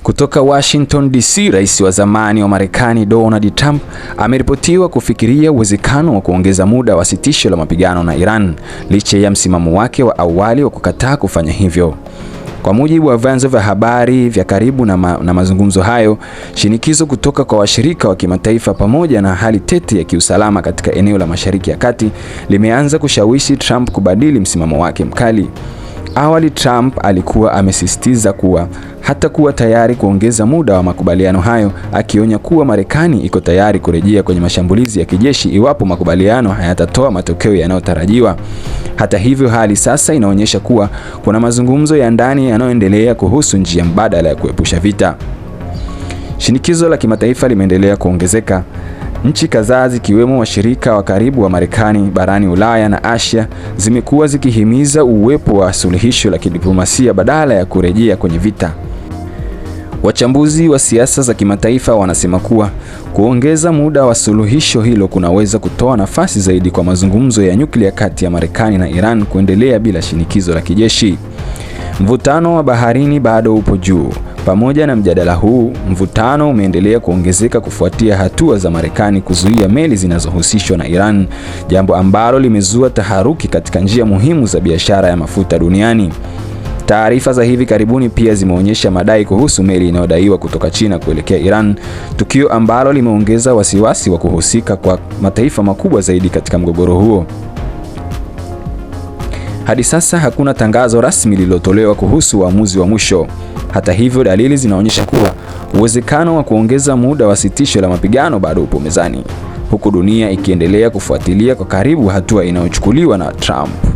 Kutoka Washington DC, rais wa zamani wa Marekani Donald Trump ameripotiwa kufikiria uwezekano wa kuongeza muda wa sitisho la mapigano na Iran licha ya msimamo wake wa awali wa kukataa kufanya hivyo. Kwa mujibu wa vyanzo vya habari vya karibu na mazungumzo hayo, shinikizo kutoka kwa washirika wa kimataifa pamoja na hali tete ya kiusalama katika eneo la Mashariki ya Kati limeanza kushawishi Trump kubadili msimamo wake mkali. Awali Trump alikuwa amesisitiza kuwa hatakuwa tayari kuongeza muda wa makubaliano hayo, akionya kuwa Marekani iko tayari kurejea kwenye mashambulizi ya kijeshi iwapo makubaliano hayatatoa matokeo yanayotarajiwa. Hata hivyo, hali sasa inaonyesha kuwa kuna mazungumzo ya ndani yanayoendelea kuhusu njia mbadala ya kuepusha vita. Shinikizo la kimataifa limeendelea kuongezeka. Nchi kadhaa zikiwemo washirika wa karibu wa Marekani barani Ulaya na Asia zimekuwa zikihimiza uwepo wa suluhisho la kidiplomasia badala ya kurejea kwenye vita. Wachambuzi wa siasa za kimataifa wanasema kuwa kuongeza muda wa suluhisho hilo kunaweza kutoa nafasi zaidi kwa mazungumzo ya nyuklia kati ya Marekani na Iran kuendelea bila shinikizo la kijeshi. Mvutano wa baharini bado upo juu. Pamoja na mjadala huu, mvutano umeendelea kuongezeka kufuatia hatua za Marekani kuzuia meli zinazohusishwa na Iran, jambo ambalo limezua taharuki katika njia muhimu za biashara ya mafuta duniani. Taarifa za hivi karibuni pia zimeonyesha madai kuhusu meli inayodaiwa kutoka China kuelekea Iran, tukio ambalo limeongeza wasiwasi wa kuhusika kwa mataifa makubwa zaidi katika mgogoro huo. Hadi sasa hakuna tangazo rasmi lililotolewa kuhusu uamuzi wa mwisho. Hata hivyo, dalili zinaonyesha kuwa uwezekano wa kuongeza muda wa sitisho la mapigano bado upo mezani, huku dunia ikiendelea kufuatilia kwa karibu hatua inayochukuliwa na Trump.